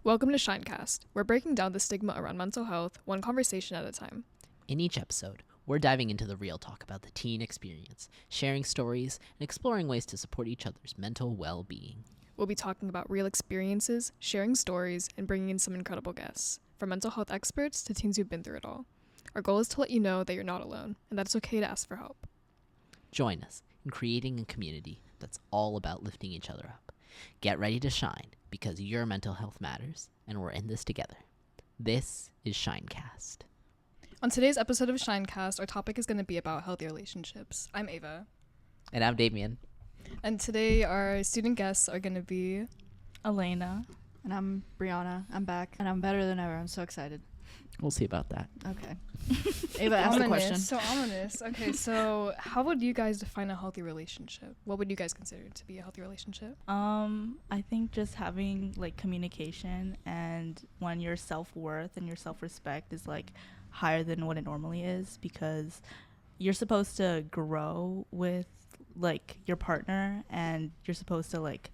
Welcome to Shinecast. We're breaking down the stigma around mental health, one conversation at a time. In each episode, we're diving into the real talk about the teen experience, sharing stories, and exploring ways to support each other's mental well-being. We'll be talking about real experiences, sharing stories, and bringing in some incredible guests, from mental health experts to teens who've been through it all. Our goal is to let you know that you're not alone, and that it's okay to ask for help. Join us in creating a community that's all about lifting each other up. Get ready to shine, because your mental health matters, and we're in this together. This is Shinecast. On today's episode of Shinecast, our topic is going to be about healthy relationships. I'm Ava. And I'm Damien. And today our student guests are going to be Elena. And I'm Brianna. I'm back. And I'm better than ever. I'm so excited. We'll see about that. Okay. Ava, ask the question. So ominous. Okay, so how would you guys define a healthy relationship? What would you guys consider to be a healthy relationship? I think just having like communication, and when your self-worth and your self-respect is like higher than what it normally is, because you're supposed to grow with like your partner, and you're supposed to like,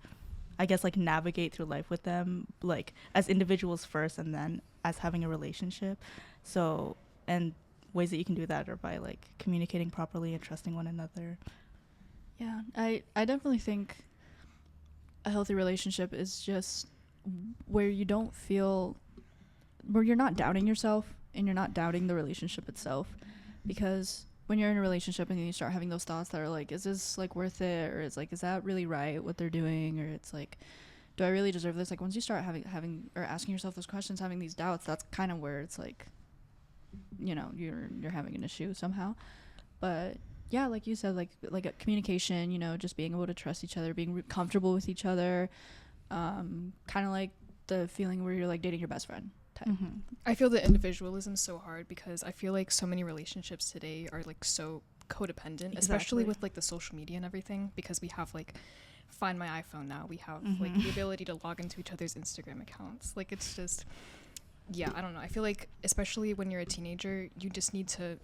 I guess, like navigate through life with them, like as individuals first and then as having a relationship. So, and ways that you can do that are by like communicating properly and trusting one another. Yeah, I definitely think a healthy relationship is just where you don't feel, where you're not doubting yourself and you're not doubting the relationship itself. Because when you're in a relationship and you start having those thoughts that are like, is this like worth it? Or it's like, is that really right what they're doing? Or it's like, do I really deserve this? Like once you start having or asking yourself those questions, having these doubts, that's kind of where it's like, you know, you're having an issue somehow. But yeah, like you said, like a communication, you know, just being able to trust each other, being comfortable with each other, kind of like the feeling where you're like dating your best friend type. Mm-hmm. I feel that individualism is so hard because I feel like so many relationships today are like so codependent, especially with like the social media and everything, because we have like Find My iPhone now. We have like the ability to log into each other's Instagram accounts. Like it's just, yeah, I don't know. I feel like especially when you're a teenager, you just need to,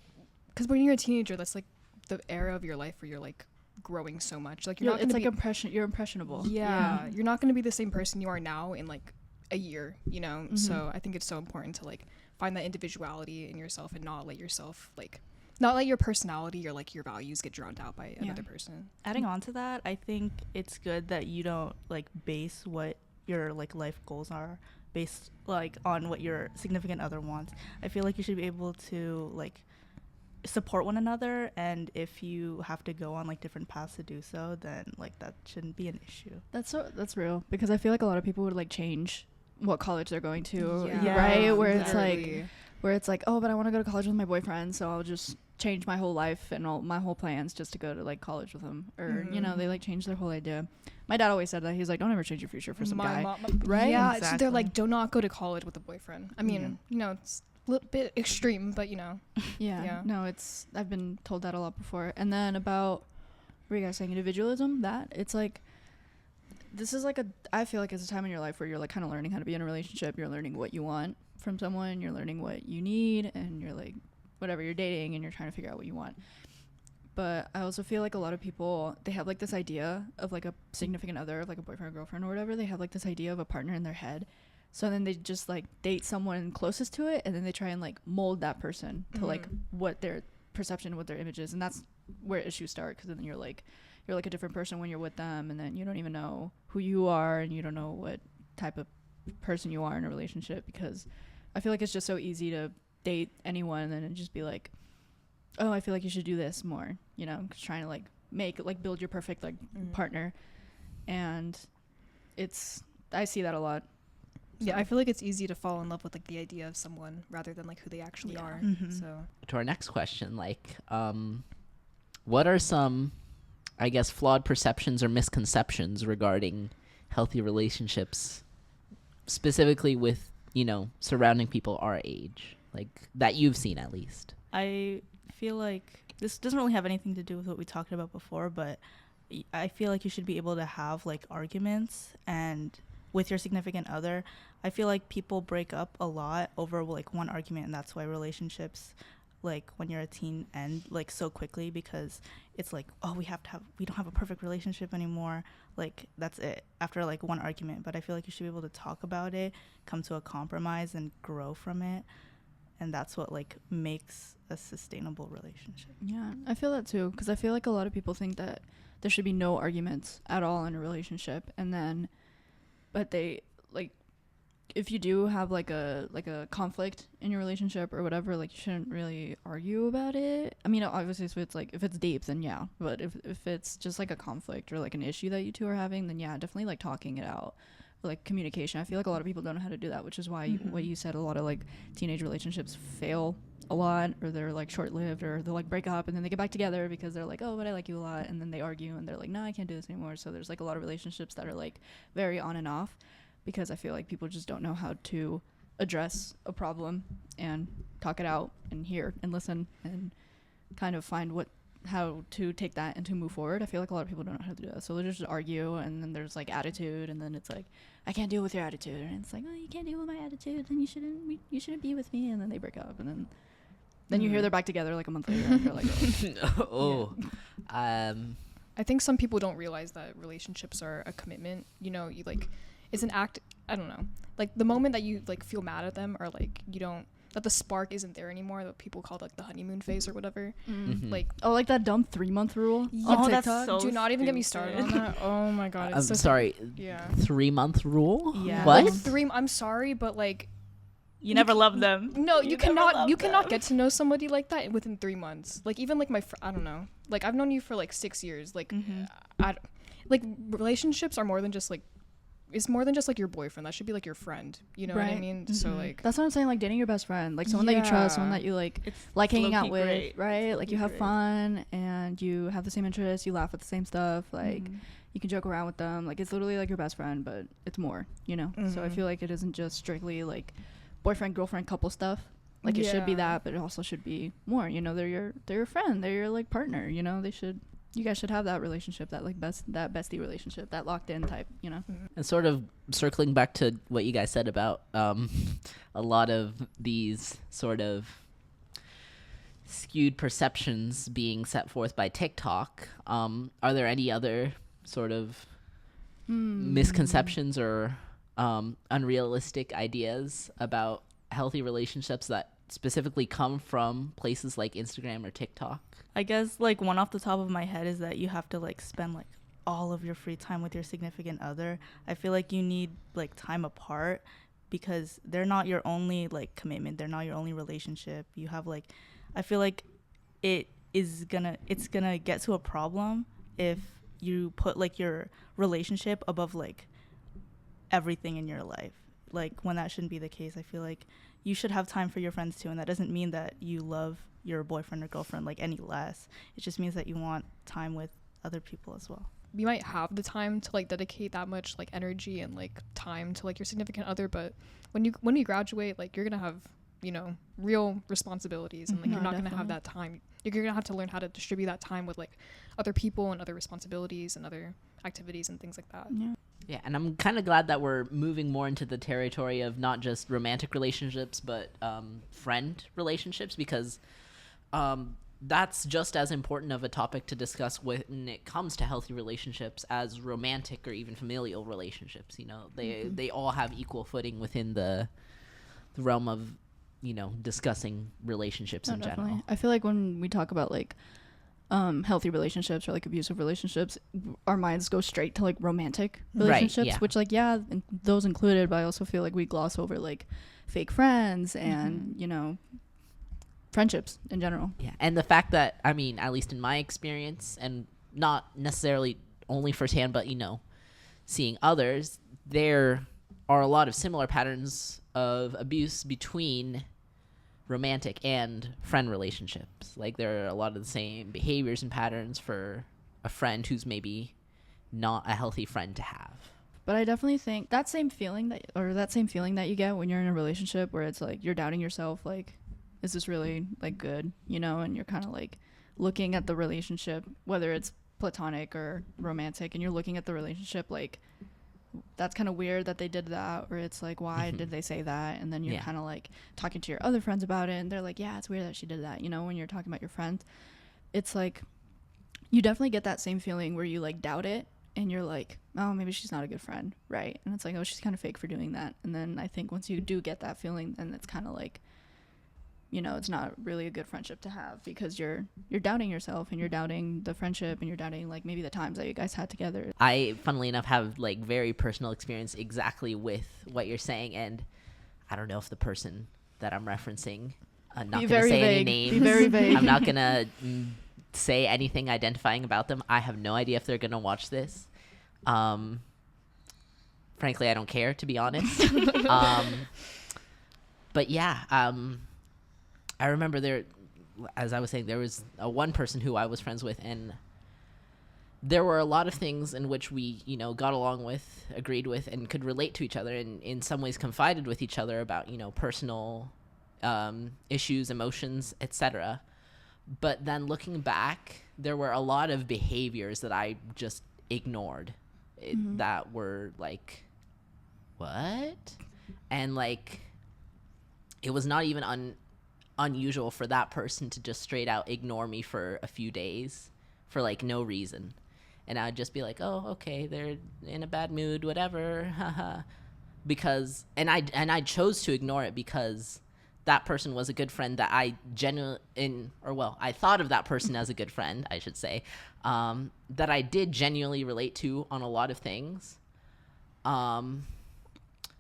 because when you're a teenager, that's like the era of your life where you're like growing so much. Like you're not. It's like you're impressionable. Yeah, you're not going to be the same person you are now in like a year. You know. So I think it's so important to like find that individuality in yourself and not let yourself like. Not let your personality or like your values get drowned out by another person. Adding on to that, I think it's good that you don't like base what your like life goals are based like on what your significant other wants. I feel like you should be able to like support one another, and if you have to go on like different paths to do so, then like that shouldn't be an issue. That's real, because I feel like a lot of people would like change what college they're going to, yeah. right? Where Literally. it's like, oh, but I want to go to college with my boyfriend, so I'll just change my whole life and all my whole plans just to go to like college with him. Or you know, they like change their whole idea. My dad always said that. He's like, don't ever change your future for some guy. Right? Yeah, Exactly. they're like, do not go to college with a boyfriend. I mean, you know, it's a little bit extreme, but you know. Yeah. No, I've been told that a lot before. And then about, what were you guys saying, individualism? That it's like, this is like I feel like it's a time in your life where you're like kind of learning how to be in a relationship. You're learning what you want from someone. You're learning what you need, and you're like, whatever, you're dating and you're trying to figure out what you want. But I also feel like a lot of people, they have like this idea of like a significant other, like a boyfriend or girlfriend or whatever. They have like this idea of a partner in their head. So then they just like date someone closest to it, and then they try and like mold that person to like what their perception, what their image is. And that's where issues start, because then you're like a different person when you're with them, and then you don't even know who you are, and you don't know what type of person you are in a relationship, because I feel like it's just so easy to date anyone and then just be like, oh, I feel like you should do this more, you know, trying to like build your perfect like partner. And I see that a lot. So. Yeah, I feel like it's easy to fall in love with like the idea of someone rather than like who they actually are. So To our next question, like, what are some, I guess, flawed perceptions or misconceptions regarding healthy relationships, specifically with, you know, surrounding people our age, like that you've seen at least? I feel like this doesn't really have anything to do with what we talked about before, but I feel like you should be able to have like arguments and with your significant other. I feel like people break up a lot over like one argument, and that's why relationships like when you're a teen end like so quickly, because it's like, oh, we don't have a perfect relationship anymore, like that's it after like one argument. But I feel like you should be able to talk about it, come to a compromise, and grow from it, and that's what like makes a sustainable relationship. Yeah, I feel that too, because I feel like a lot of people think that there should be no arguments at all in a relationship, and then but they like, if you do have like a conflict in your relationship or whatever, like you shouldn't really argue about it. I mean, obviously if it's deep, then yeah, but if it's just like a conflict or like an issue that you two are having, then yeah, definitely like talking it out, or like communication. I feel like a lot of people don't know how to do that, which is why what you said, a lot of like teenage relationships fail a lot, or they're like short-lived, or they'll like break up and then they get back together because they're like, oh, but I like you a lot, and then they argue and they're like, no, I can't do this anymore. So there's like a lot of relationships that are like very on and off, because I feel like people just don't know how to address a problem and talk it out and hear and listen and kind of find how to take that and to move forward. I feel like a lot of people don't know how to do that. So they just argue, and then there's like attitude, and then it's like, I can't deal with your attitude. And it's like, oh, you can't deal with my attitude, then you shouldn't be with me. And then they break up, and then you hear they're back together like a month later, and you're like, oh. I think some people don't realize that relationships are a commitment. You know, you like, it's an act. I don't know. Like the moment that you like feel mad at them, or like that the spark isn't there anymore, that people call like the honeymoon phase or whatever. Like, oh, like that dumb 3-month rule. Oh, that's so do not even get me started on that. Oh my god, I'm sorry. Yeah. 3-month rule. Yeah. What? Like I'm sorry, but like, you never love them. No, you cannot get to know somebody like that within 3 months. Like even like I don't know. Like I've known you for like 6 years. Like like relationships are more than just like, it's more than just like your boyfriend. That should be like your friend. You know what I mean? So like, that's what I'm saying. Like dating your best friend, like someone that you trust, someone that you like hanging out with, great. right? Like you have fun and you have the same interests. You laugh at the same stuff. Like you can joke around with them. Like it's literally like your best friend, but it's more. You know. So I feel like it isn't just strictly like boyfriend, girlfriend, couple stuff. Like it should be that, but it also should be more. You know, they're your friend. They're your like partner. You know, you guys should have that relationship, that like that bestie relationship, that locked in type, you know. And sort of circling back to what you guys said about a lot of these sort of skewed perceptions being set forth by TikTok, are there any other sort of misconceptions or unrealistic ideas about healthy relationships that specifically come from places like Instagram or TikTok? I guess like one off the top of my head is that you have to like spend like all of your free time with your significant other. I feel like you need like time apart, because they're not your only like commitment. They're not your only relationship. You have like, I feel like it's gonna get to a problem if you put like your relationship above like everything in your life, like when that shouldn't be the case. I feel like you should have time for your friends too, and that doesn't mean that you love your boyfriend or girlfriend like any less. It just means that you want time with other people as well. You might have the time to like dedicate that much like energy and like time to like your significant other, but when you graduate, like you're gonna have, you know, real responsibilities, and like you're not gonna have that time. You're gonna have to learn how to distribute that time with like other people and other responsibilities and other activities and things like that. Yeah, and I'm kind of glad that we're moving more into the territory of not just romantic relationships, but friend relationships, because that's just as important of a topic to discuss when it comes to healthy relationships as romantic or even familial relationships. You know, they all have equal footing within the realm of, you know, discussing relationships in general. I feel like when we talk about like healthy relationships or like abusive relationships, our minds go straight to like romantic relationships, which like those included, but I also feel like we gloss over like fake friends and you know, friendships in general. Yeah, and the fact that, I mean, at least in my experience, and not necessarily only firsthand, but you know, seeing others, there are a lot of similar patterns of abuse between romantic and friend relationships. Like there are a lot of the same behaviors and patterns for a friend who's maybe not a healthy friend to have. But I definitely think that same feeling that you get when you're in a relationship where it's like you're doubting yourself, like, is this really like good, you know, and you're kind of like looking at the relationship, whether it's platonic or romantic, and you're looking at the relationship like that's kind of weird that they did that, or it's like, why did they say that? And then you're kind of like talking to your other friends about it, and they're like, yeah, it's weird that she did that. You know, when you're talking about your friends, it's like you definitely get that same feeling where you like doubt it, and you're like, oh, maybe she's not a good friend, right? And it's like, oh, she's kind of fake for doing that. And then I think once you do get that feeling, then it's kind of like, you know, it's not really a good friendship to have, because you're doubting yourself, and you're doubting the friendship, and you're doubting like maybe the times that you guys had together. I, funnily enough, have like very personal experience exactly with what you're saying, and I don't know if the person that I'm referencing, I'm not gonna say any names. Be very vague. I'm not gonna say anything identifying about them. I have no idea if they're gonna watch this. Frankly, I don't care, to be honest. But yeah, I remember there, as I was saying, there was one person who I was friends with, and there were a lot of things in which we, you know, got along with, agreed with, and could relate to each other, and in some ways confided with each other about, you know, personal issues, emotions, etc. But then looking back, there were a lot of behaviors that I just ignored that were like, what? And like, it was not even unusual for that person to just straight out ignore me for a few days for like no reason, and I'd just be like, oh, okay, they're in a bad mood, whatever, haha. Because I chose to ignore it because that person was a good friend that I I thought of that person as a good friend, I should say, that I did genuinely relate to on a lot of things.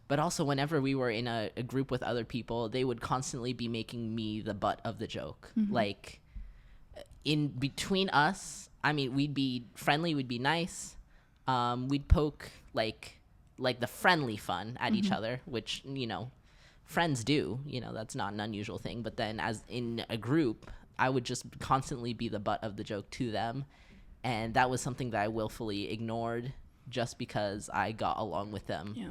But also, whenever we were in a group with other people, they would constantly be making me the butt of the joke. Like, in between us, I mean, we'd be friendly, we'd be nice. We'd poke, like the friendly fun at each other, which, you know, friends do. You know, that's not an unusual thing. But then as in a group, I would just constantly be the butt of the joke to them. And that was something that I willfully ignored just because I got along with them. Yeah.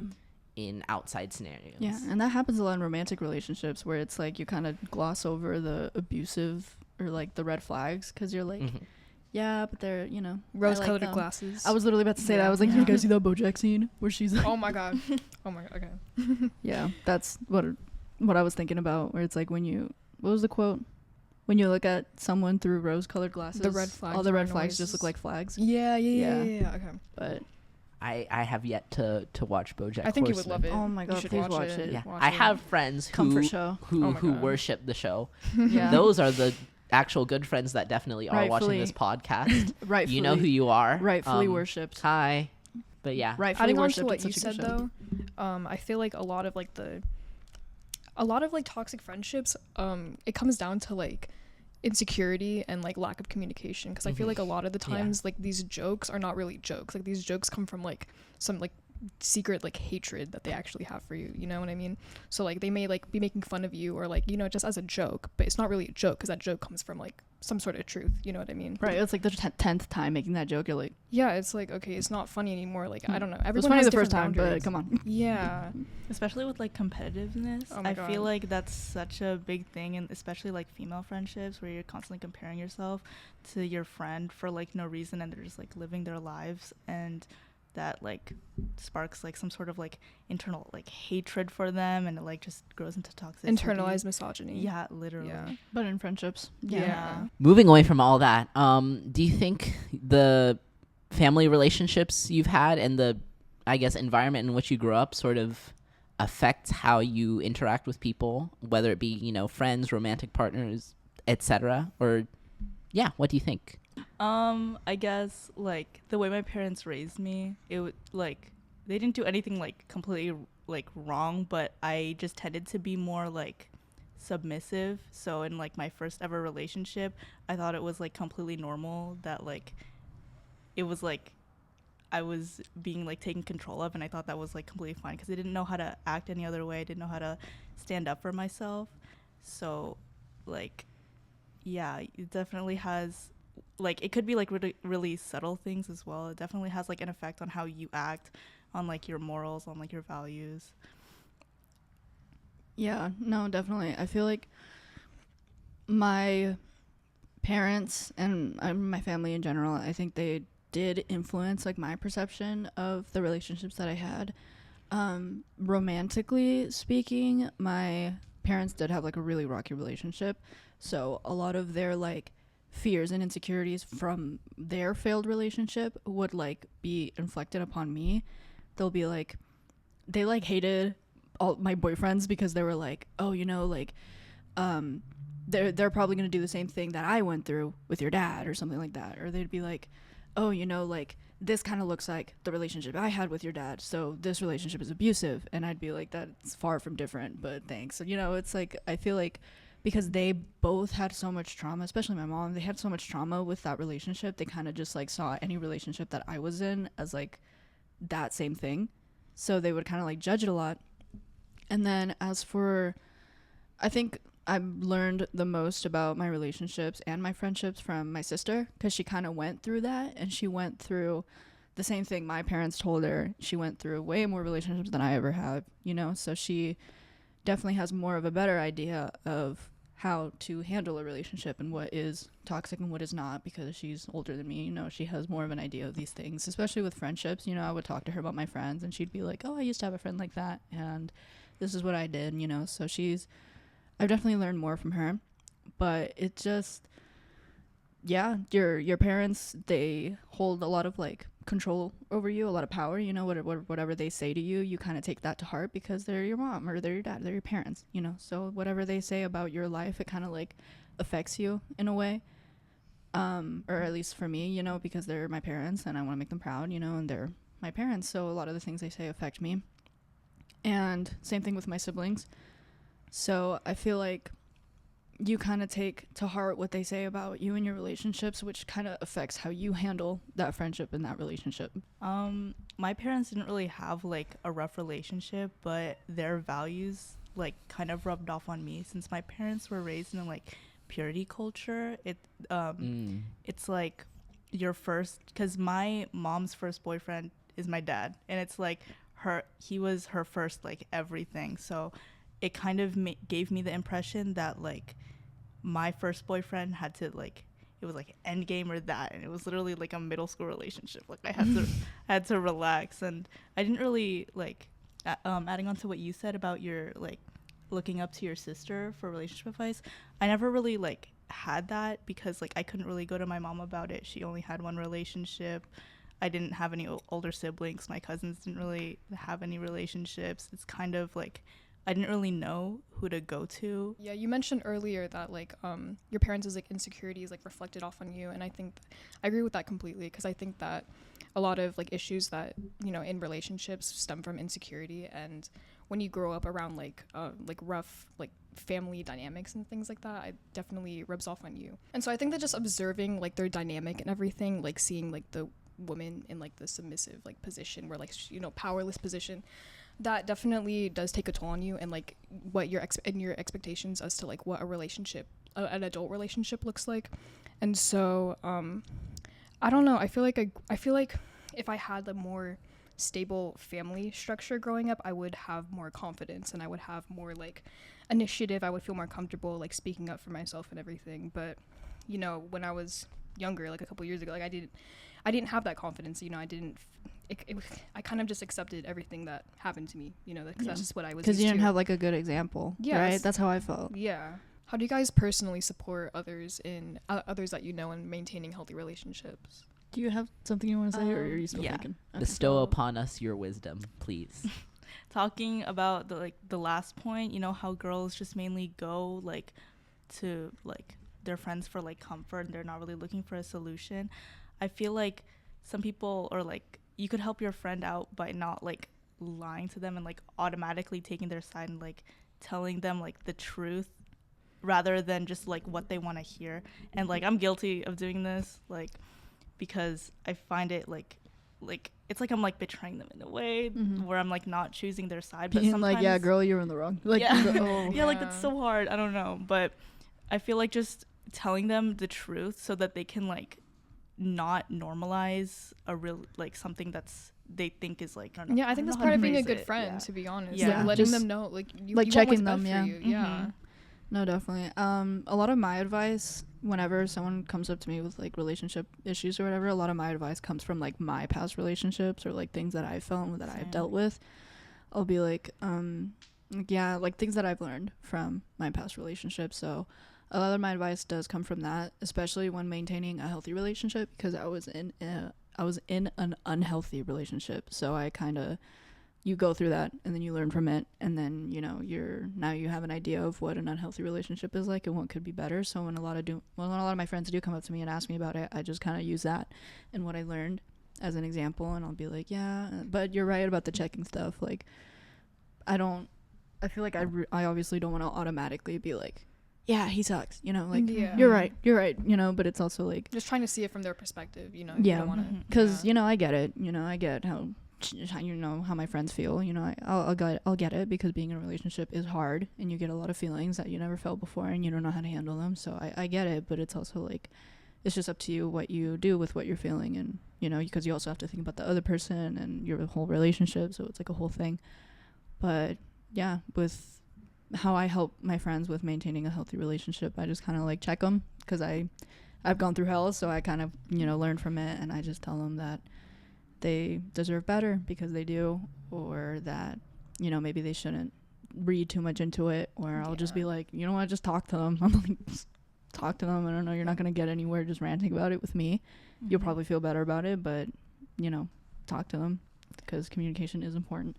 In outside scenarios. Yeah, and that happens a lot in romantic relationships, where it's like you kind of gloss over the abusive or like the red flags, because you're like, yeah, but they're, you know, rose-colored glasses. I was literally about to say that. I was like, you guys see that BoJack scene where she's like, oh my god, okay. Yeah, that's what I was thinking about, where it's like what was the quote? When you look at someone through rose-colored glasses, the red flags, all the red flags just look like flags. Yeah. Okay. But I have yet to watch BoJack. I think Horseman. you would love it. Oh my god, please watch it. Yeah. I have friends who worship the show. Yeah. Those are the actual good friends that definitely are watching this podcast. Rightfully, you know who you are. Rightfully worshipped. Hi. But yeah. Rightfully adding on worshipped. to what you said though, I feel like a lot of like toxic friendships, it comes down to like insecurity and like lack of communication, because I feel like a lot of the times like these jokes are not really jokes. Like these jokes come from like some like secret like hatred that they actually have for you, you know what I mean? So like they may like be making fun of you, or like, you know, just as a joke, but it's not really a joke because that joke comes from like some sort of truth, you know what I mean? Right. It's like the 10th time making that joke, you're like, yeah, it's like, okay, it's not funny anymore. Like I don't know, everyone it was funny has the first different time, boundaries. but come on. Yeah. Especially with like competitiveness. Oh my I God. feel like that's such a big thing, and especially like female friendships where you're constantly comparing yourself to your friend for like no reason, and they're just like living their lives, and that like sparks like some sort of like internal like hatred for them, and it like just grows into toxicity. Internalized misogyny. Yeah, literally. Yeah. But in friendships. Yeah. Moving away from all that, do you think the family relationships you've had and the, I guess, environment in which you grew up sort of affects how you interact with people, whether it be, you know, friends, romantic partners, etc.? Or yeah, what do you think? I guess like the way my parents raised me, it would like they didn't do anything like completely like wrong, but I just tended to be more like submissive. So in like my first ever relationship, I thought it was like completely normal that like it was like I was being like taken control of, and I thought that was like completely fine because I didn't know how to act any other way. I didn't know how to stand up for myself. So like yeah, it definitely has like it could be like really subtle things as well. It definitely has like an effect on how you act, on like your morals, on like your values. Yeah, no, definitely. I feel like my parents and my family in general, I think they did influence like my perception of the relationships that I had. Romantically speaking, my parents did have like a really rocky relationship, so a lot of their like fears and insecurities from their failed relationship would like be inflicted upon me. They'll be like, they like hated all my boyfriends because they were like, oh, you know, like they're probably going to do the same thing that I went through with your dad or something like that. Or they'd be like, oh, you know, like this kind of looks like the relationship I had with your dad, so this relationship is abusive. And I'd be like, that's far from different, but thanks. So, you know, it's like, I feel like because they both had so much trauma, especially my mom, they had so much trauma with that relationship, they kind of just like saw any relationship that I was in as like that same thing. So they would kind of like judge it a lot. And then as for, I think I learned the most about my relationships and my friendships from my sister, because she kind of went through that, and she went through the same thing my parents told her. She went through way more relationships than I ever have, you know, so she definitely has more of a better idea of how to handle a relationship and what is toxic and what is not, because she's older than me. You know, she has more of an idea of these things, especially with friendships. You know, I would talk to her about my friends and she'd be like, oh, I used to have a friend like that and this is what I did, you know. So I've definitely learned more from her. But it just, yeah, your parents, they hold a lot of like control over you, a lot of power, you know. Whatever they say to you, you kind of take that to heart because they're your mom or they're your dad, they're your parents, you know. So whatever they say about your life, it kind of like affects you in a way, or at least for me, you know, because they're my parents and I want to make them proud, you know, and they're my parents, so a lot of the things they say affect me. And same thing with my siblings. So I feel like you kind of take to heart what they say about you and your relationships, which kind of affects how you handle that friendship and that relationship. My parents didn't really have like a rough relationship, but their values like kind of rubbed off on me since my parents were raised in like purity culture. It's like your first, because my mom's first boyfriend is my dad, and it's like he was her first like everything. So it kind of gave me the impression that like my first boyfriend had to like, it was like end game or that, and it was literally like a middle school relationship. Like I had to relax, and I didn't really like adding on to what you said about your like looking up to your sister for relationship advice. I never really like had that because like I couldn't really go to my mom about it. She only had one relationship. I didn't have any older siblings. My cousins didn't really have any relationships. It's kind of like I didn't really know who to go to. Yeah, you mentioned earlier that like your parents' like insecurities like reflected off on you, and I think I agree with that completely, because I think that a lot of like issues that, you know, in relationships stem from insecurity, and when you grow up around like rough like family dynamics and things like that, it definitely rubs off on you. And so I think that just observing like their dynamic and everything, like seeing like the woman in like the submissive like position, where like, you know, powerless position, that definitely does take a toll on you, and like what your expectations as to like what a relationship, an adult relationship looks like. And so I don't know, I feel like if I had a more stable family structure growing up, I would have more confidence and I would have more like initiative. I would feel more comfortable like speaking up for myself and everything. But, you know, when I was younger, like a couple years ago, like I didn't have that confidence, you know. I kind of just accepted everything that happened to me, you know, because that's just what I was used to. Because you didn't have like a good example, right? That's how I felt. Yeah. How do you guys personally support others that you know in maintaining healthy relationships? Do you have something you want to say, or are you still thinking? Okay. Bestow upon us your wisdom, please. Talking about the last point, you know, how girls just mainly go like to like their friends for like comfort and they're not really looking for a solution. I feel like some people, or like you could help your friend out by not like lying to them and like automatically taking their side and like telling them like the truth rather than just like what they want to hear. And like I'm guilty of doing this, like, because I find it like it's like I'm like betraying them in a way, where I'm like not choosing their side, but being like, yeah, girl, you're in the wrong, like, yeah, like that's so hard. I don't know, but I feel like just telling them the truth so that they can like not normalize a real like something that's they think is like, I don't know. Yeah, I think that's part of being a good friend, to be honest. Yeah, like letting them know, like you like you checking want what's them. best for you. Yeah. No, definitely. A lot of my advice whenever someone comes up to me with like relationship issues or whatever, a lot of my advice comes from like my past relationships or like things that I felt that I've dealt with. I'll be like, yeah, like things that I've learned from my past relationships. So a lot of my advice does come from that, especially when maintaining a healthy relationship, because I was in an unhealthy relationship. So I kind of, you go through that and then you learn from it, and then you know now you have an idea of what an unhealthy relationship is like and what could be better. So when a lot of my friends do come up to me and ask me about it, I just kind of use that and what I learned as an example, and I'll be like, yeah, but you're right about the checking stuff. Like I feel like I obviously don't want to automatically be like, yeah, he sucks, you know, like you're right, you know, but it's also like just trying to see it from their perspective, you know. Yeah, because you know, I get it, you know, I get how you know how my friends feel, you know, I'll get it, because being in a relationship is hard and you get a lot of feelings that you never felt before and you don't know how to handle them. So I get it, but it's also like it's just up to you what you do with what you're feeling, and you know, because you also have to think about the other person and your whole relationship, so it's like a whole thing. But yeah, with how I help my friends with maintaining a healthy relationship, I just kind of like check them, because I've gone through hell, so I kind of, you know, learn from it, and I just tell them that they deserve better because they do, or that, you know, maybe they shouldn't read too much into it, or I'll just be like, you know what, just talk to them. I'm like, just talk to them. I don't know, you're not going to get anywhere just ranting about it with me. You'll probably feel better about it, but, you know, talk to them, because communication is important.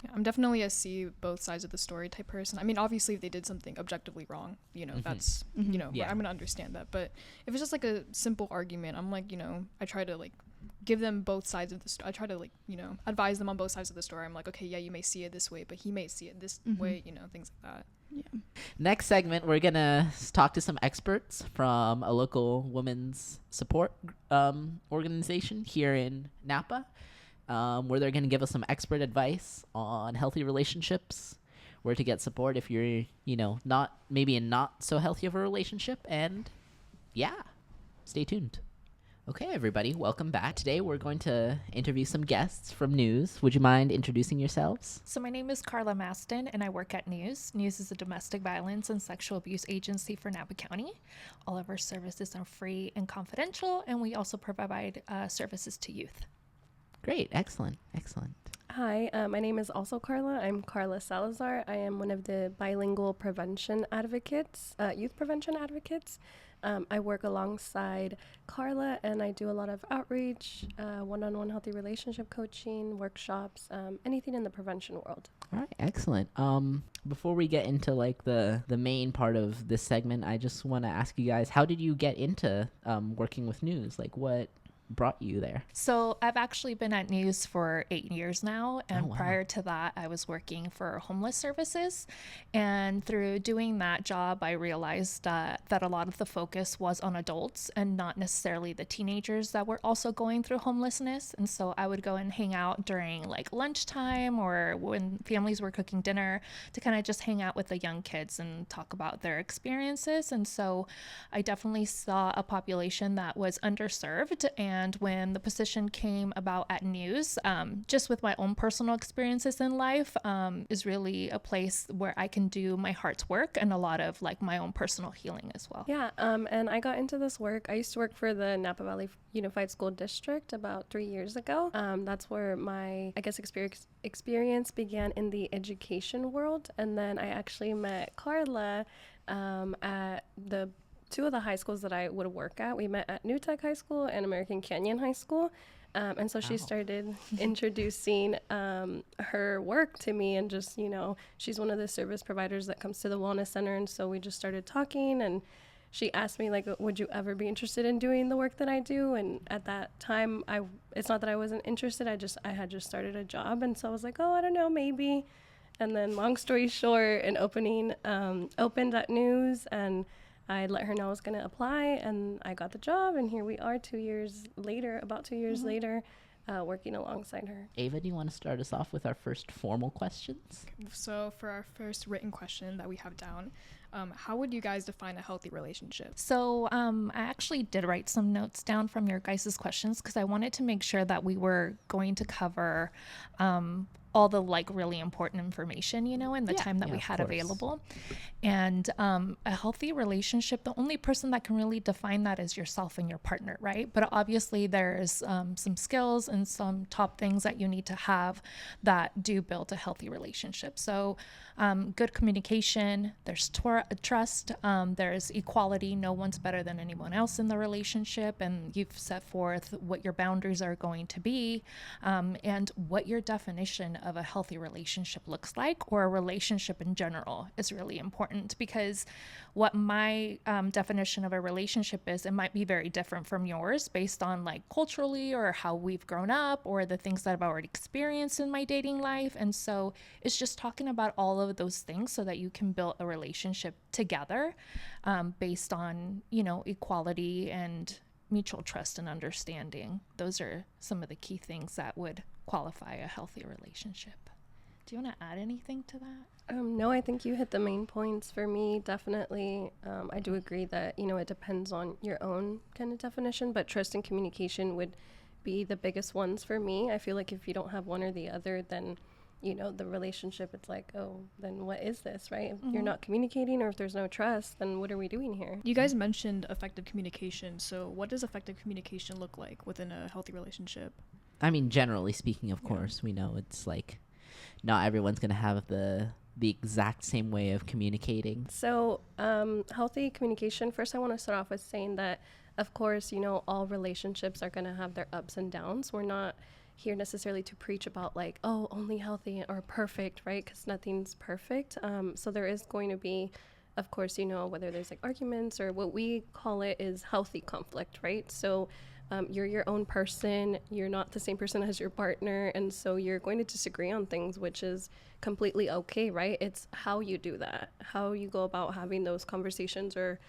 Yeah, I'm definitely a see both sides of the story type person. I mean, obviously, if they did something objectively wrong, you know, that's, you know, I'm going to understand that. But if it's just like a simple argument, I'm like, you know, I try to like give them both sides of the story. I try to like, you know, advise them on both sides of the story. I'm like, okay, yeah, you may see it this way, but he may see it this way, you know, things like that. Yeah. Next segment, we're going to talk to some experts from a local women's support organization here in Napa. Where they're going to give us some expert advice on healthy relationships, where to get support if you're, you know, not so healthy of a relationship. And yeah, stay tuned. Okay, everybody, welcome back. Today we're going to interview some guests from News. Would you mind introducing yourselves? So my name is Karla-Maston, and I work at News. News is a domestic violence and sexual abuse agency for Napa County. All of our services are free and confidential, and we also provide services to youth. Great. Excellent. Hi, my name is also Karla. I'm Karla Salazar. I am one of the bilingual prevention advocates, youth prevention advocates. I work alongside Karla, and I do a lot of outreach, one-on-one healthy relationship coaching, workshops, anything in the prevention world. All right. Excellent. Before we get into like the main part of this segment, I just want to ask you guys, how did you get into working with News? Like, what brought you there? So I've actually been at News for 8 years now, and prior to that I was working for homeless services, and through doing that job I realized that a lot of the focus was on adults and not necessarily the teenagers that were also going through homelessness. And so I would go and hang out during like lunchtime or when families were cooking dinner to kind of just hang out with the young kids and talk about their experiences. And so I definitely saw a population that was underserved, and when the position came about at News, just with my own personal experiences in life, is really a place where I can do my heart's work and a lot of like my own personal healing as well. Yeah, and I got into this work. I used to work for the Napa Valley Unified School District about 3 years ago. That's where my, I guess, experience began in the education world. And then I actually met Karla at the two of the high schools that I would work at. We met at New Tech High School and American Canyon High School. And so she started introducing her work to me, and just, you know, she's one of the service providers that comes to the wellness center. And so we just started talking, and she asked me, like, would you ever be interested in doing the work that I do? And at that time, it's not that I wasn't interested. I had just started a job. And so I was like, oh, I don't know, maybe. And then long story short, an opening opened at News, and I let her know I was going to apply, and I got the job, and here we are 2 years later, about 2 years later, working alongside her. Ava, do you want to start us off with our first formal questions? So for our first written question that we have down, how would you guys define a healthy relationship? So I actually did write some notes down from your guys' questions, because I wanted to make sure that we were going to cover all the like really important information, you know, in the time that we had available. And a healthy relationship, the only person that can really define that is yourself and your partner, right? But obviously there's some skills and some top things that you need to have that do build a healthy relationship. So good communication, there's trust, there's equality. No one's better than anyone else in the relationship, and you've set forth what your boundaries are going to be, and what your definition of a healthy relationship looks like, or a relationship in general, is really important, because what my definition of a relationship is, it might be very different from yours based on like culturally or how we've grown up or the things that I've already experienced in my dating life. And so it's just talking about all of those things so that you can build a relationship together, based on, you know, equality and mutual trust and understanding. Those are some of the key things that would qualify a healthy relationship. Do you want to add anything to that? No, I think you hit the main points. For me, definitely, I do agree that, you know, it depends on your own kind of definition, but trust and communication would be the biggest ones for me. I feel like if you don't have one or the other, then, you know, the relationship, it's like, oh, then what is this, right? If you're not communicating, or if there's no trust, then what are we doing here? You guys mentioned effective communication. So what does effective communication look like within a healthy relationship? I mean, generally speaking, of course, we know it's like not everyone's going to have the exact same way of communicating. So healthy communication, first I want to start off with saying that, of course, you know, all relationships are going to have their ups and downs. We're not here necessarily to preach about like, oh, only healthy or perfect, right? Because nothing's perfect. So there is going to be, of course, you know, whether there's like arguments, or what we call it is healthy conflict, right? So you're your own person, you're not the same person as your partner, and so you're going to disagree on things, which is completely okay, right? It's how you do that, how you go about having those conversations, or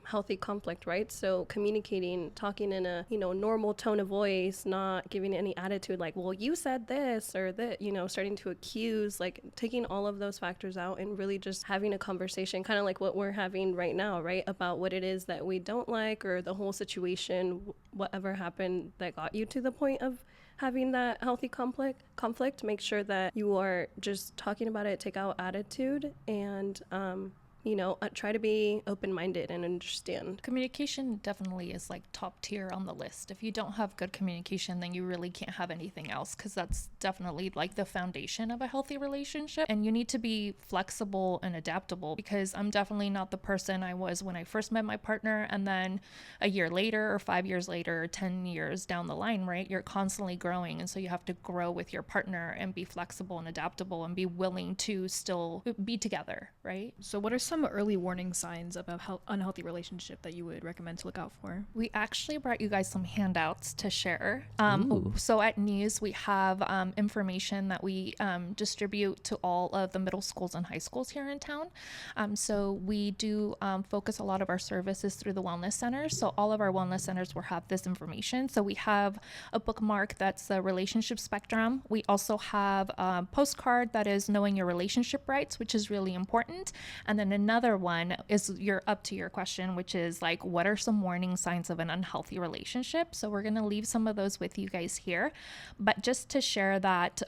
healthy conflict, right? So communicating, talking in a, you know, normal tone of voice, not giving any attitude like, well, you said this or that, you know, starting to accuse, like taking all of those factors out and really just having a conversation, kind of like what we're having right now, right? About what it is that we don't like, or the whole situation, whatever happened that got you to the point of having that healthy conflict. Make sure that you are just talking about it, take out attitude, and you know, try to be open-minded and understand. Communication definitely is like top tier on the list. If you don't have good communication, then you really can't have anything else, because that's definitely like the foundation of a healthy relationship. And you need to be flexible and adaptable, because I'm definitely not the person I was when I first met my partner, and then a year later or 5 years later or 10 years down the line, right? You're constantly growing, and so you have to grow with your partner and be flexible and adaptable and be willing to still be together, right? So what are some early warning signs of an unhealthy relationship that you would recommend to look out for? We actually brought you guys some handouts to share. Ooh. So at News, we have information that we distribute to all of the middle schools and high schools here in town. So we do focus a lot of our services through the wellness centers. So all of our wellness centers will have this information. So we have a bookmark that's the relationship spectrum. We also have a postcard that is knowing your relationship rights, which is really important. And then another one is up to your question, which is like, what are some warning signs of an unhealthy relationship? So we're going to leave some of those with you guys here. But just to share that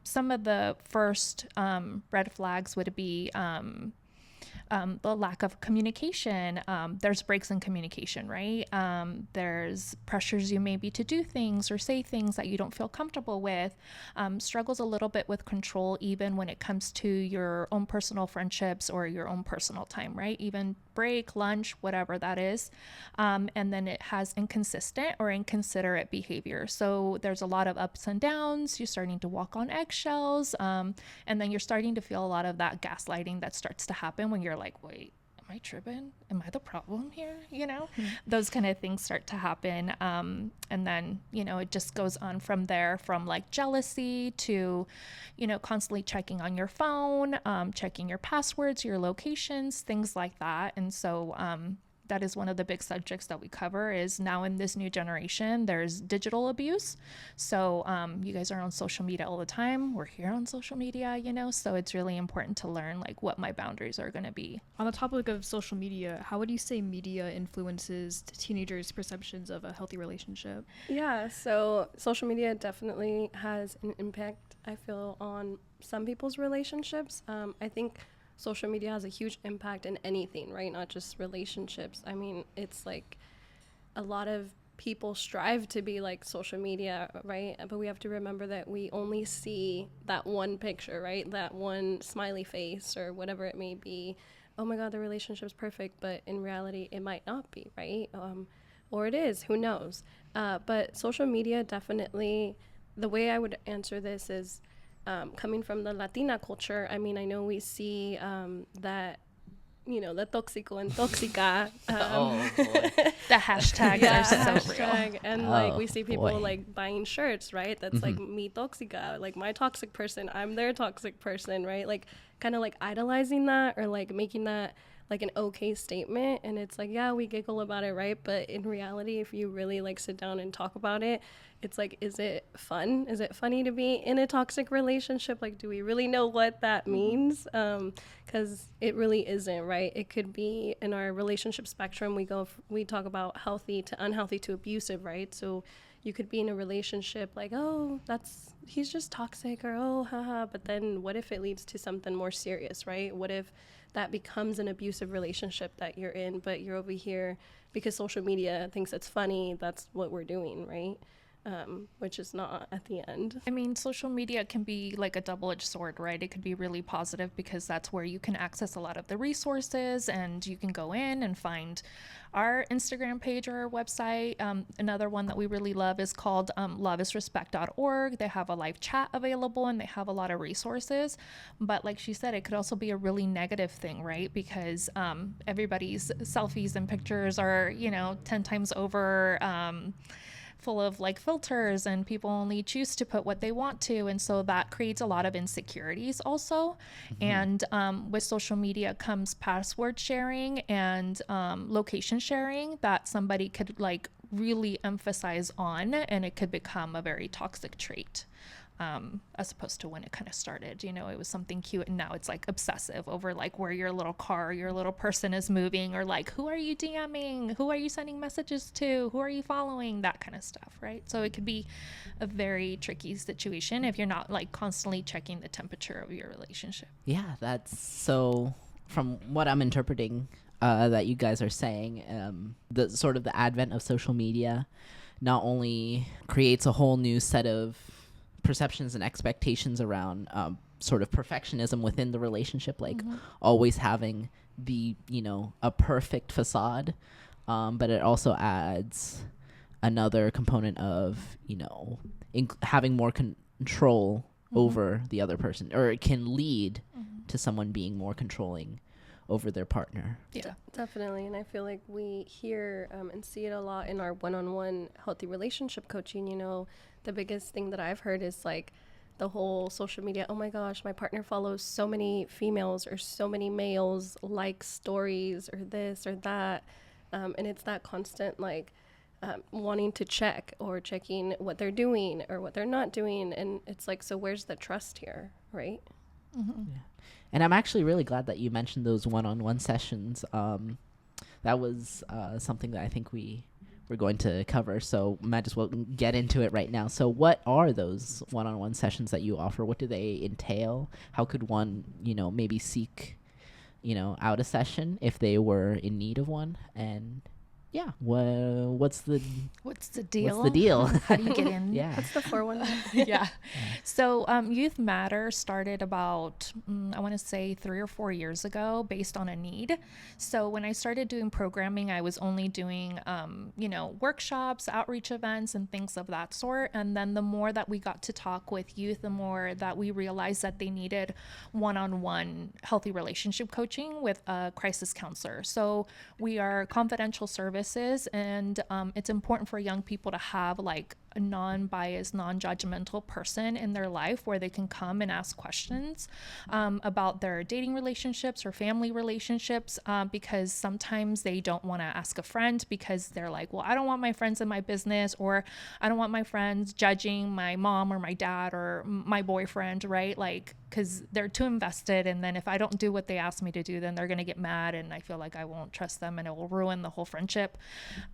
some of the first red flags would be the lack of communication. There's breaks in communication, right? There's pressures you maybe to do things or say things that you don't feel comfortable with. Struggles a little bit with control, even when it comes to your own personal friendships or your own personal time, right? Even break, lunch, whatever that is. And then it has inconsistent or inconsiderate behavior. So there's a lot of ups and downs. You're starting to walk on eggshells. And then you're starting to feel a lot of that gaslighting that starts to happen when you're like, wait, am I tripping? Am I the problem here? You know, those kind of things start to happen. And then, you know, it just goes on from there, from like jealousy to, you know, constantly checking on your phone, checking your passwords, your locations, things like that. And so, that is one of the big subjects that we cover. Is now in this new generation, there's digital abuse. So you guys are on social media all the time. We're here on social media, so it's really important to learn like what my boundaries are going to be. On the topic of social media, how would you say media influences teenagers' perceptions of a healthy relationship? Yeah, so social media definitely has an impact, I feel, on some people's relationships. I think social media has a huge impact in anything, right? Not just relationships. I mean, it's like a lot of people strive to be like social media, right? But we have to remember that we only see that one picture, right? That one smiley face or whatever it may be. Oh my God, the relationship's perfect, but in reality, it might not be, right? Or it is, who knows? But social media definitely, the way I would answer this is, coming from the Latina culture, I mean, I know we see that, the tóxico and tóxica. Oh, boy. The hashtags are so real. And like we see people like buying shirts, right? That's like mi tóxica, like my toxic person, I'm their toxic person, right? Like kind of like idolizing that or like making that like an okay statement. And it's like, yeah, we giggle about it, right? But in reality, if you really like sit down and talk about it, it's like, is it fun? Is it funny to be in a toxic relationship? Like, do we really know what that means? Because it really isn't, right? It could be in our relationship spectrum. We talk about healthy to unhealthy to abusive, right? So you could be in a relationship like, oh, he's just toxic, or oh, haha. But then what if it leads to something more serious, right? What if that becomes an abusive relationship that you're in, but you're over here because social media thinks it's funny, that's what we're doing, right? Which is not at the end. I mean, social media can be like a double-edged sword, right? It could be really positive because that's where you can access a lot of the resources and you can go in and find our Instagram page or our website. Another one that we really love is called loveisrespect.org. They have a live chat available and they have a lot of resources. But like she said, it could also be a really negative thing, right? Because everybody's selfies and pictures are, 10 times over full of like filters, and people only choose to put what they want to, and so that creates a lot of insecurities also. And with social media comes password sharing and location sharing that somebody could like really emphasize on, and it could become a very toxic trait. As opposed to when it kind of started, it was something cute, and now it's like obsessive over like where your little car, your little person is moving, or like who are you DMing, who are you sending messages to, who are you following, that kind of stuff, right? So it could be a very tricky situation if you're not like constantly checking the temperature of your relationship. Yeah, that's so, from what I'm interpreting that you guys are saying, the sort of the advent of social media not only creates a whole new set of perceptions and expectations around sort of perfectionism within the relationship, like always having the a perfect facade, but it also adds another component of having more control over the other person, or it can lead to someone being more controlling over their partner. Yeah, definitely. And I feel like we hear and see it a lot in our one-on-one healthy relationship coaching. The biggest thing that I've heard is like the whole social media, oh my gosh, my partner follows so many females or so many males, like stories or this or that. And it's that constant like wanting to check or checking what they're doing or what they're not doing. And it's like, so where's the trust here, right? Yeah. And I'm actually really glad that you mentioned those one-on-one sessions. That was something that I think we're going to cover, so might as well get into it right now. So what are those one-on-one sessions that you offer? What do they entail? How could one, maybe seek, out a session if they were in need of one? And yeah, what's the deal? What's the deal? How do you get in? Yeah. What's the 411? Yeah. So Youth Matter started about, I want to say 3 or 4 years ago based on a need. So when I started doing programming, I was only doing, workshops, outreach events, and things of that sort. And then the more that we got to talk with youth, the more that we realized that they needed one-on-one healthy relationship coaching with a crisis counselor. So we are confidential services, and it's important for young people to have like a non-biased, non-judgmental person in their life where they can come and ask questions about their dating relationships or family relationships, because sometimes they don't want to ask a friend because they're like, well, I don't want my friends in my business, or I don't want my friends judging my mom or my dad or my boyfriend, right? Like, because they're too invested, and then if I don't do what they ask me to do, then they're going to get mad, and I feel like I won't trust them, and it will ruin the whole friendship.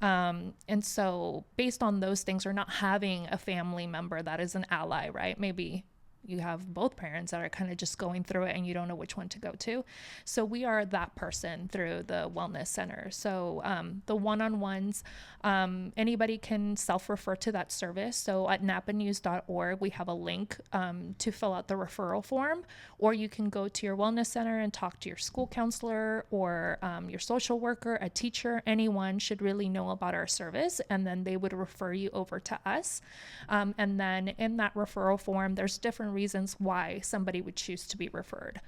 And so based on those things, or not having a family member that is an ally, right? Maybe you have both parents that are kind of just going through it and you don't know which one to go to. So we are that person through the wellness center. So the one-on-ones, anybody can self-refer to that service. So at napanews.org, we have a link to fill out the referral form, or you can go to your wellness center and talk to your school counselor or your social worker, a teacher. Anyone should really know about our service, and then they would refer you over to us. And then in that referral form, there's different reasons why somebody would choose to be referred.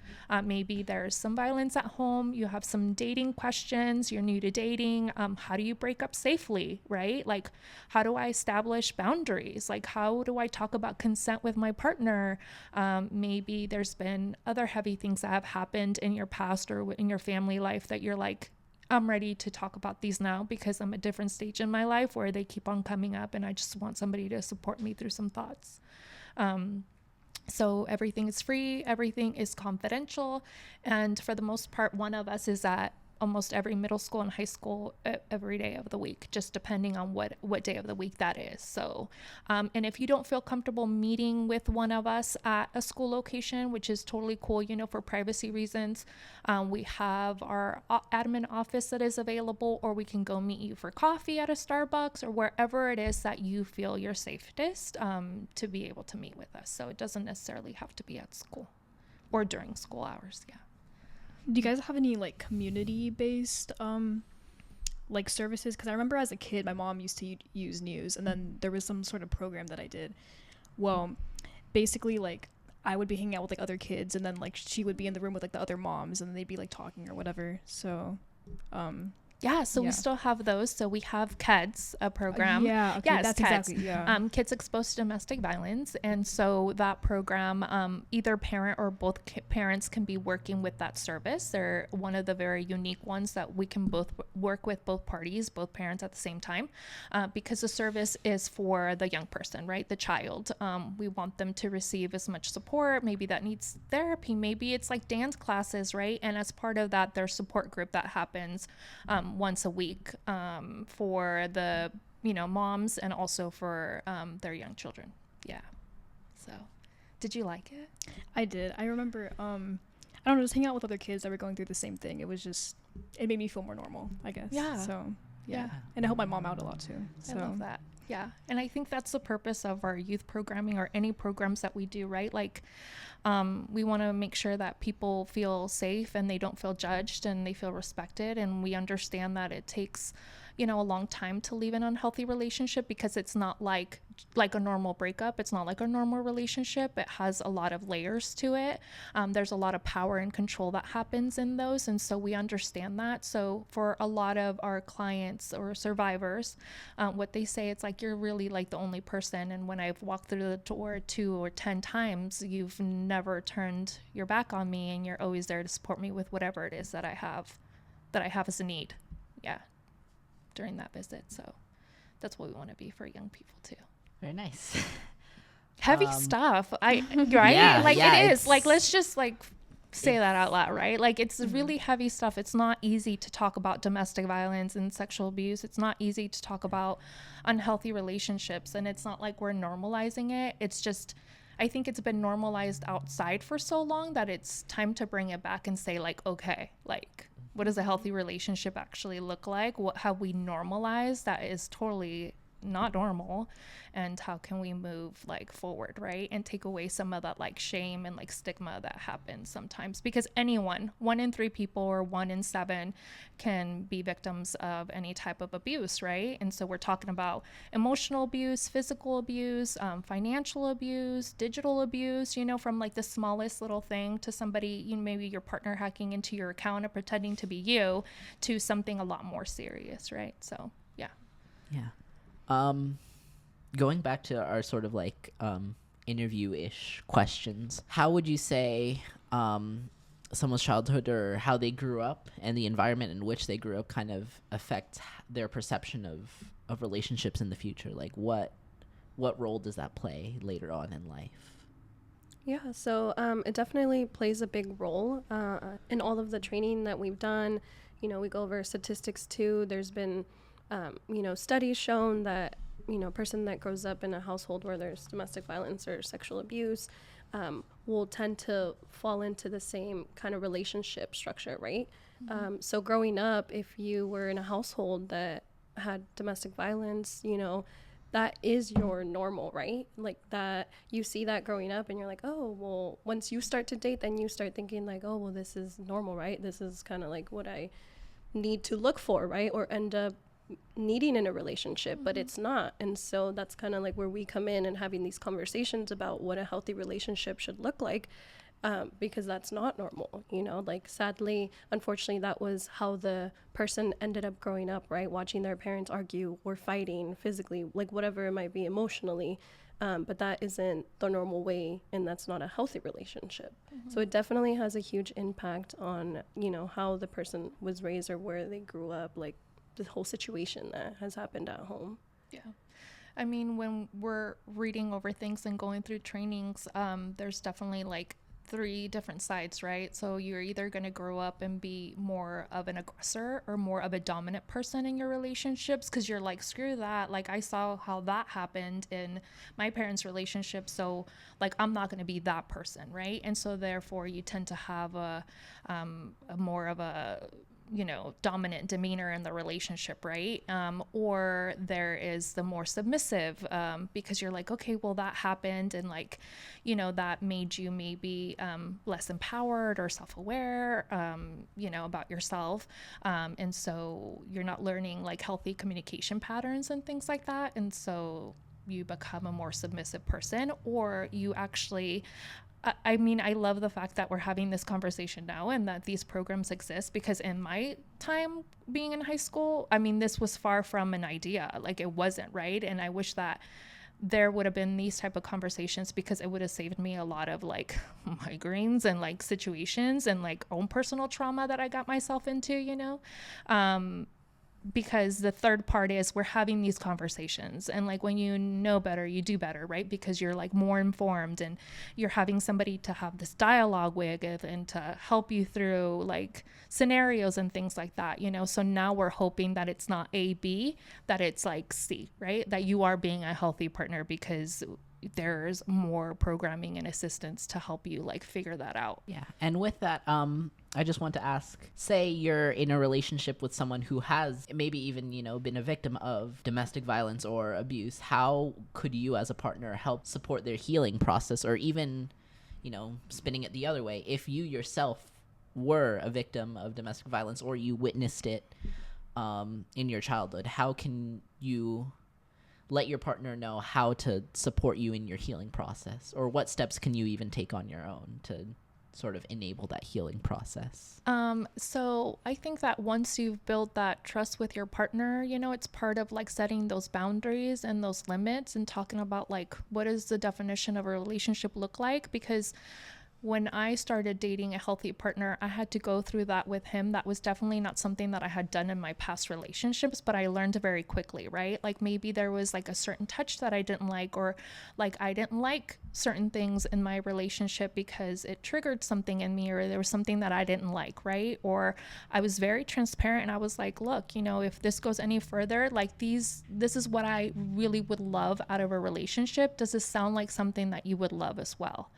Maybe there's some violence at home, you have some dating questions, you're new to dating, how do you break up safely, right? Like, how do I establish boundaries? Like, how do I talk about consent with my partner? Maybe there's been other heavy things that have happened in your past or in your family life that you're like, I'm ready to talk about these now because I'm at a different stage in my life where they keep on coming up and I just want somebody to support me through some thoughts. So everything is free, everything is confidential, and for the most part, one of us is at almost every middle school and high school every day of the week, just depending on what day of the week that is. So, and if you don't feel comfortable meeting with one of us at a school location, which is totally cool, you know, for privacy reasons, we have our admin office that is available, or we can go meet you for coffee at a Starbucks or wherever it is that you feel you're safest to be able to meet with us. So it doesn't necessarily have to be at school or during school hours. Yeah. Do you guys have any like community-based like services? Because I remember as a kid, my mom used to use News, and then there was some sort of program that I did. Well, basically, like I would be hanging out with like other kids, and then like she would be in the room with like the other moms, and then they'd be like talking or whatever. So, we still have those. So we have KEDS, a program. Okay, that's KEDS. exactly, Kids Exposed to Domestic Violence. And so that program, either parent or both parents can be working with that service. They're one of the very unique ones that we can both work with both parties, both parents at the same time, because the service is for the young person, right? The child. We want them to receive as much support. Maybe that needs therapy. Maybe it's like dance classes, right? And as part of that, there's support group that happens once a week for the moms and also for their young children. Yeah. So did you like it? I did. I remember I don't know, just hanging out with other kids that were going through the same thing. It made me feel more normal, I guess. Yeah. So yeah. And it helped my mom out a lot too. So I love that. Yeah. And I think that's the purpose of our youth programming or any programs that we do, right? Like we want to make sure that people feel safe and they don't feel judged and they feel respected. And we understand that it takes, a long time to leave an unhealthy relationship because it's not like a normal breakup. It's not like a normal relationship. It has a lot of layers to it. There's a lot of power and control that happens in those. And so we understand that. So for a lot of our clients or survivors, what they say, it's like, you're really like the only person. And when I've walked through the door 2 or 10 times, you've never turned your back on me, and you're always there to support me with whatever it is that I have as a need. Yeah. During that visit. So that's what we want to be for young people too. Very nice. Heavy stuff. Right? Yeah, it is. Like, let's just say that out loud, right? Like, it's really heavy stuff. It's not easy to talk about domestic violence and sexual abuse. It's not easy to talk about unhealthy relationships, and it's not like we're normalizing it. It's just, I think it's been normalized outside for so long that it's time to bring it back and say, like, okay, like, what does a healthy relationship actually look like? What have we normalized that is totally not normal? And how can we move forward, right? And take away some of that shame and stigma that happens sometimes, because anyone, 1 in 3 people or 1 in 7 can be victims of any type of abuse, right? And so we're talking about emotional abuse, physical abuse, financial abuse, digital abuse, from the smallest little thing to somebody, maybe your partner hacking into your account and pretending to be you, to something a lot more serious, right? So yeah. going back to our sort of like interview-ish questions, how would you say someone's childhood or how they grew up and the environment in which they grew up kind of affects their perception of relationships in the future? Like what role does that play later on in life? Yeah, so it definitely plays a big role in all of the training that we've done. You know, we go over statistics too. There's been, studies shown that, a person that grows up in a household where there's domestic violence or sexual abuse will tend to fall into the same kind of relationship structure, right? Mm-hmm. So growing up, if you were in a household that had domestic violence, that is your normal, right? Like that, you see that growing up and you're like, oh, well, once you start to date, then you start thinking like, oh, well, this is normal, right? This is kind of like what I need to look for, right? Or end up needing in a relationship, but it's not. And so that's kind of like where we come in and having these conversations about what a healthy relationship should look like. Because that's not normal, like sadly, unfortunately, that was how the person ended up growing up, right? Watching their parents argue or fighting physically, like whatever it might be emotionally. But that isn't the normal way, and that's not a healthy relationship. Mm-hmm. So it definitely has a huge impact on, how the person was raised or where they grew up, like the whole situation that has happened at home. Yeah. I mean, when we're reading over things and going through trainings, there's definitely like 3 different sides, right? So you're either going to grow up and be more of an aggressor or more of a dominant person in your relationships, because you're like, screw that, like I saw how that happened in my parents' relationship, so like I'm not going to be that person, right? And so therefore you tend to have a more of a dominant demeanor in the relationship, right? Or there is the more submissive, because you're like, okay, well, that happened, and like, that made you maybe less empowered or self-aware, about yourself. And so you're not learning like healthy communication patterns and things like that. And so you become a more submissive person, or you actually I mean, I love the fact that we're having this conversation now and that these programs exist, because in my time being in high school, I mean, this was far from an idea. Like it wasn't, right? And I wish that there would have been these type of conversations, because it would have saved me a lot of like migraines and like situations and like own personal trauma that I got myself into, because the third part is we're having these conversations, and like when you know better, you do better, right? Because you're like more informed and you're having somebody to have this dialogue with and to help you through like scenarios and things like that, so now we're hoping that it's not A, B, that it's like C, right? That you are being a healthy partner because there's more programming and assistance to help you like figure that out. Yeah. And with that, I just want to ask, say you're in a relationship with someone who has maybe even, been a victim of domestic violence or abuse. How could you as a partner help support their healing process, or even, spinning it the other way, if you yourself were a victim of domestic violence or you witnessed it in your childhood, how can you let your partner know how to support you in your healing process, or what steps can you even take on your own to sort of enable that healing process? So I think that once you've built that trust with your partner, it's part of like setting those boundaries and those limits and talking about like, what does the definition of a relationship look like? Because when I started dating a healthy partner, I had to go through that with him. That was definitely not something that I had done in my past relationships, but I learned very quickly, right? Like maybe there was like a certain touch that I didn't like, or like I didn't like certain things in my relationship because it triggered something in me, or there was something that I didn't like, right? Or I was very transparent and I was like, look, if this goes any further, like this is what I really would love out of a relationship. Does this sound like something that you would love as well?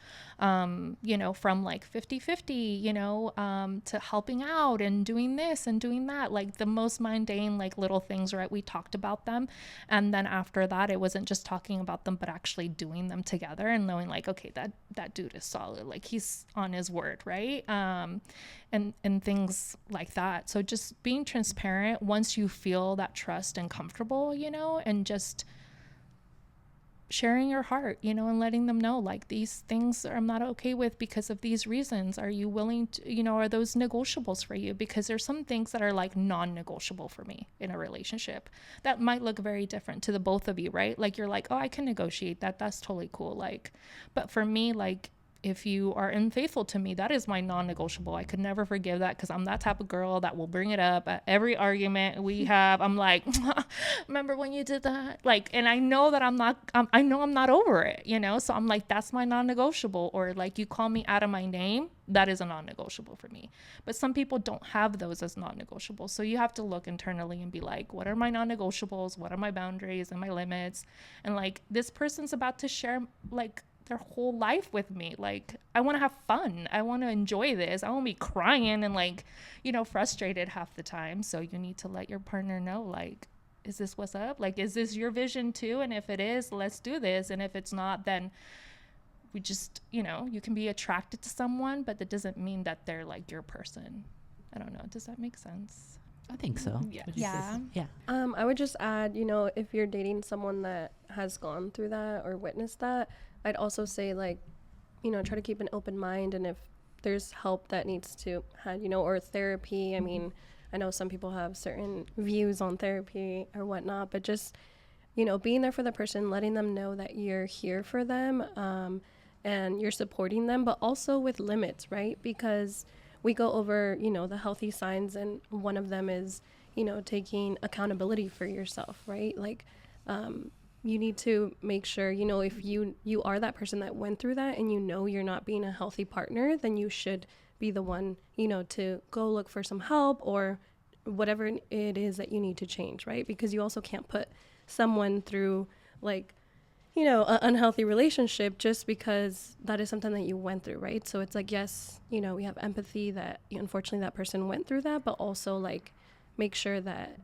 From like 50-50, to helping out and doing this and doing that, like the most mundane, like little things, right? We talked about them. And then after that, it wasn't just talking about them, but actually doing them together and knowing like, okay, that dude is solid. Like he's on his word, right? And things like that. So just being transparent once you feel that trust and comfortable, and just sharing your heart, you know, and letting them know like these things I'm not okay with because of these reasons. Are you willing to, you know, are those negotiables for you? Because there's some things that are like non-negotiable for me in a relationship that might look very different to the both of you, right? Like you're like, oh, I can negotiate that. That's totally cool. Like, but for me, like, if you are unfaithful to me, that is my non-negotiable. I could never forgive that because I'm that type of girl that will bring it up at every argument we have. I'm like, remember when you did that? Like, and I know that I know I'm not over it, you know? So I'm like, that's my non-negotiable. Or like you call me out of my name, that is a non-negotiable for me. But some people don't have those as non-negotiables. So you have to look internally and be like, what are my non-negotiables? What are my boundaries and my limits? And like, this person's about to share like their whole life with me. Like, I want to have fun. I want to enjoy this. I won't be crying and like, you know, frustrated half the time. So you need to let your partner know, like, is this what's up? Like, is this your vision too? And if it is, let's do this. And if it's not, then we just, you know, you can be attracted to someone, but that doesn't mean that they're like your person. I don't know. Does that make sense? I think so. Yeah. I would just add, you know, if you're dating someone that has gone through that or witnessed that, I'd also say, like, you know, try to keep an open mind. And if there's help that needs to have, you know, or therapy, I mean, I know some people have certain views on therapy or whatnot, but just, you know, being there for the person, letting them know that you're here for them, and you're supporting them, but also with limits, right? Because we go over, you know, the healthy signs, and one of them is, you know, taking accountability for yourself, right? Like, you need to make sure, you know, if you are that person that went through that and you know you're not being a healthy partner, then you should be the one, you know, to go look for some help or whatever it is that you need to change, right? Because you also can't put someone through, like, you know, an unhealthy relationship just because that is something that you went through, right? So it's like, yes, you know, we have empathy that unfortunately that person went through that, but also like make sure that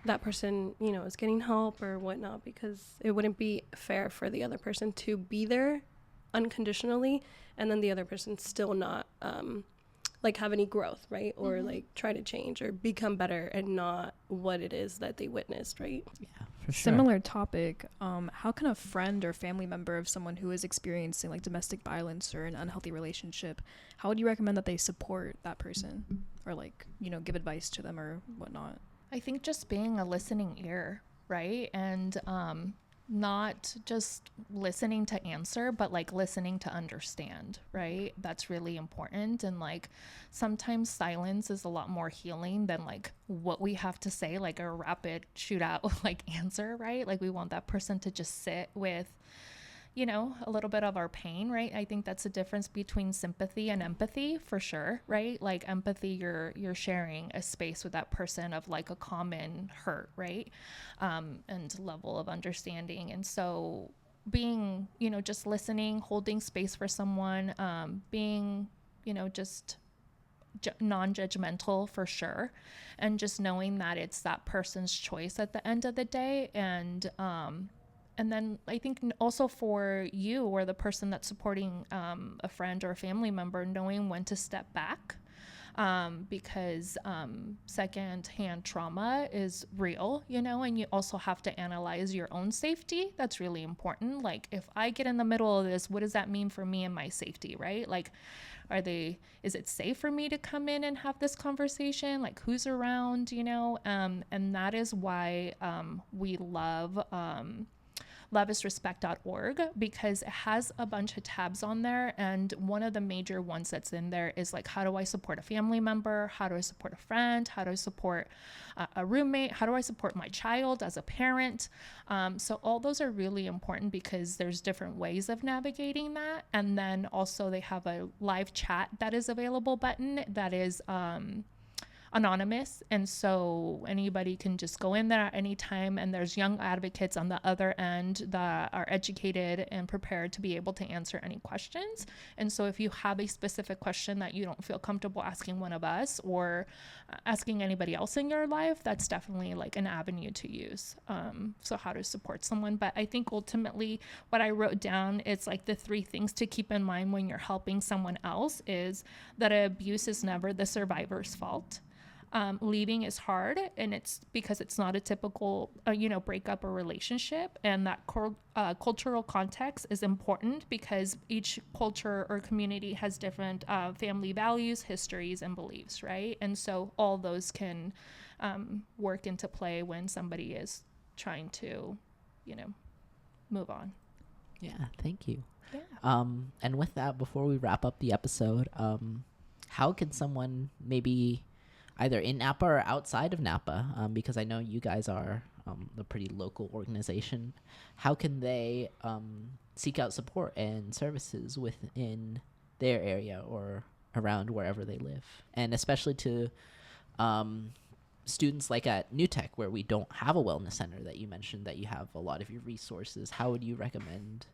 that person, you know, is getting help or whatnot, because it wouldn't be fair for the other person to be there unconditionally and then the other person still not like have any growth, right? Or like try to change or become better and not what it is that they witnessed, right? Yeah, for sure. Similar topic. How can a friend or family member of someone who is experiencing like domestic violence or an unhealthy relationship, how would you recommend that they support that person or like, you know, give advice to them or whatnot? I think just being a listening ear, right? And not just listening to answer, but like listening to understand, right? That's really important. And like sometimes silence is a lot more healing than like what we have to say, like a rapid shootout like answer, right? Like we want that person to just sit with, you know, a little bit of our pain, right? I think that's the difference between sympathy and empathy for sure, right? Like empathy, you're sharing a space with that person of like a common hurt, right? And level of understanding. And so being, you know, just listening, holding space for someone, being, you know, just non-judgmental for sure. And just knowing that it's that person's choice at the end of the day. And then I think also for you or the person that's supporting a friend or a family member, knowing when to step back, because secondhand trauma is real, you know, and you also have to analyze your own safety. That's really important. Like if I get in the middle of this, what does that mean for me and my safety, right? Like, is it safe for me to come in and have this conversation? Like who's around, you know? And that is why we love loveisrespect.org, because it has a bunch of tabs on there. And one of the major ones that's in there is like, how do I support a family member? How do I support a friend? How do I support a roommate? How do I support my child as a parent? So all those are really important because there's different ways of navigating that. And then also they have a live chat that is available button that is anonymous, and so anybody can just go in there at any time, and there's young advocates on the other end that are educated and prepared to be able to answer any questions. And so if you have a specific question that you don't feel comfortable asking one of us or asking anybody else in your life, that's definitely like an avenue to use. So how to support someone. But I think ultimately what I wrote down is like the 3 things to keep in mind when you're helping someone else is that abuse is never the survivor's fault. leaving is hard, and it's because it's not a typical, breakup or relationship. And that cultural context is important because each culture or community has different family values, histories, and beliefs, right? And so all those can work into play when somebody is trying to, move on. Yeah, thank you. Yeah. And with that, before we wrap up the episode, how can someone maybe either in Napa or outside of Napa, because I know you guys are a pretty local organization, how can they seek out support and services within their area or around wherever they live? And especially to students like at New Tech, where we don't have a wellness center that you mentioned, that you have a lot of your resources, how would you recommend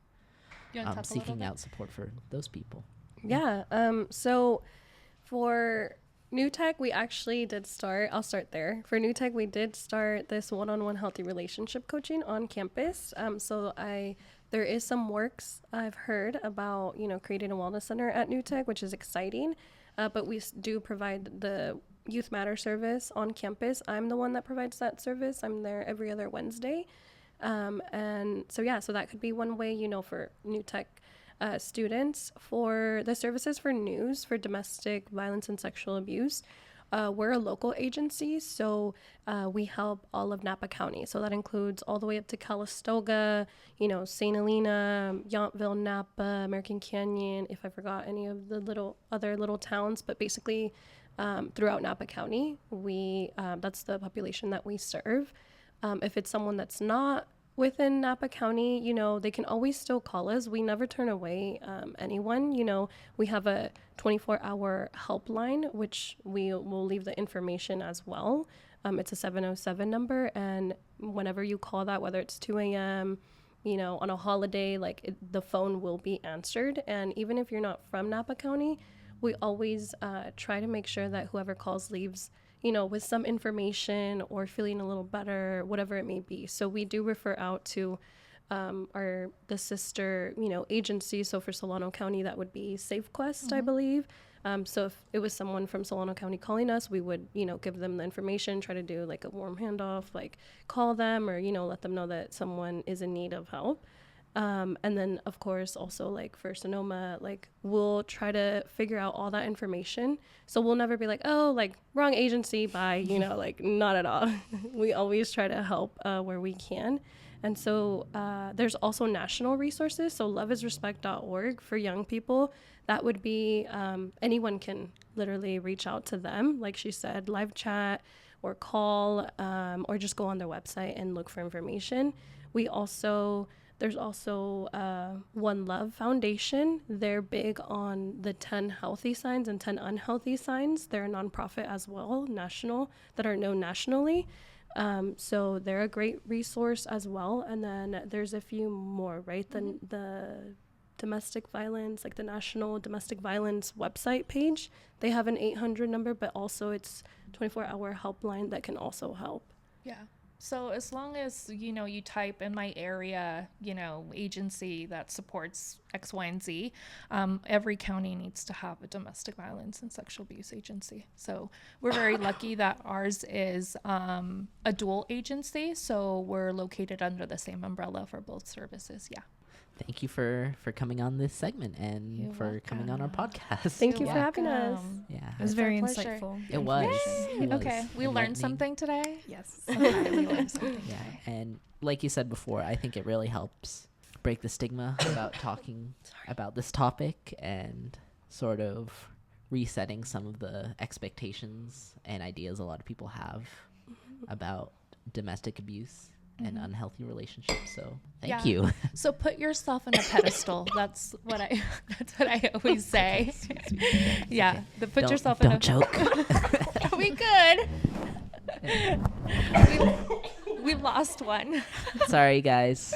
seeking out support for those people? Yeah. So for New Tech, we actually did start, I'll start there. For New Tech, we did start this one-on-one healthy relationship coaching on campus. There is some works I've heard about, creating a wellness center at New Tech, which is exciting. But we do provide the Youth Matter service on campus. I'm the one that provides that service. I'm there every other Wednesday. So that could be one way, for New Tech students. For the services for news for domestic violence and sexual abuse, we're a local agency, so we help all of Napa County. So that includes all the way up to Calistoga, St. Helena, Yountville, Napa, American Canyon, if I forgot any of the other little towns, but basically throughout Napa County, that's the population that we serve. If it's someone that's not within Napa County, they can always still call us. We never turn away anyone. We have a 24-hour helpline, which we will leave the information as well. It's a 707 number, and whenever you call that, whether it's 2 a.m., on a holiday, the phone will be answered. And even if you're not from Napa County, we always try to make sure that whoever calls leaves with some information or feeling a little better, whatever it may be. So we do refer out to the sister, agency. So for Solano County, that would be SafeQuest, I believe. So if it was someone from Solano County calling us, we would, give them the information, try to do like a warm handoff, call them or, let them know that someone is in need of help. And then, of course, also for Sonoma, we'll try to figure out all that information. So we'll never be wrong agency, bye, not at all. We always try to help where we can. And so there's also national resources. So loveisrespect.org for young people. That would be anyone can literally reach out to them. Like she said, live chat or call or just go on their website and look for information. There's also One Love Foundation. They're big on the 10 healthy signs and 10 unhealthy signs. They're a nonprofit as well, national, that are known nationally. So they're a great resource as well. And then there's a few more, right? The domestic violence, the National Domestic Violence website page. They have an 800 number, but also it's 24-hour helpline that can also help. Yeah. So as long as, you type in my area, agency that supports X, Y, and Z, every county needs to have a domestic violence and sexual abuse agency. So we're very lucky that ours is a dual agency. So we're located under the same umbrella for both services. Yeah. Thank you for coming on this segment and coming on our podcast. Thank you for having us. Yeah. It was very insightful. It was. Okay. We learned something today? Yes. Okay, we learned something. Yeah. And like you said before, I think it really helps break the stigma about talking about this topic and sort of resetting some of the expectations and ideas a lot of people have about domestic abuse and unhealthy relationships. So thank you. So put yourself in a pedestal. That's what I always say. Yeah. Put yourself in a. Don't choke. We good. We lost one. Sorry, guys.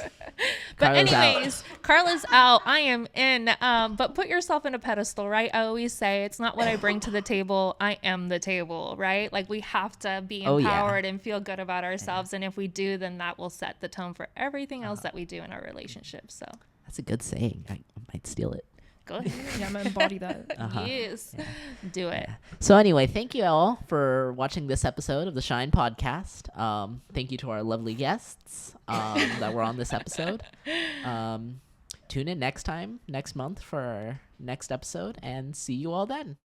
But Carla's anyways, Carla's out. I am in. But put yourself in a pedestal, right? I always say it's not what I bring to the table. I am the table, right? We have to be empowered and feel good about ourselves. And if we do, then that will set the tone for everything else that we do in our relationship. So that's a good saying. I might steal it. Go ahead. Yeah, I'm gonna embody that. Yes. Yeah. Do it. So anyway, thank you all for watching this episode of the Shine podcast. Thank you to our lovely guests that were on this episode. Tune in next month for our next episode, and see you all then.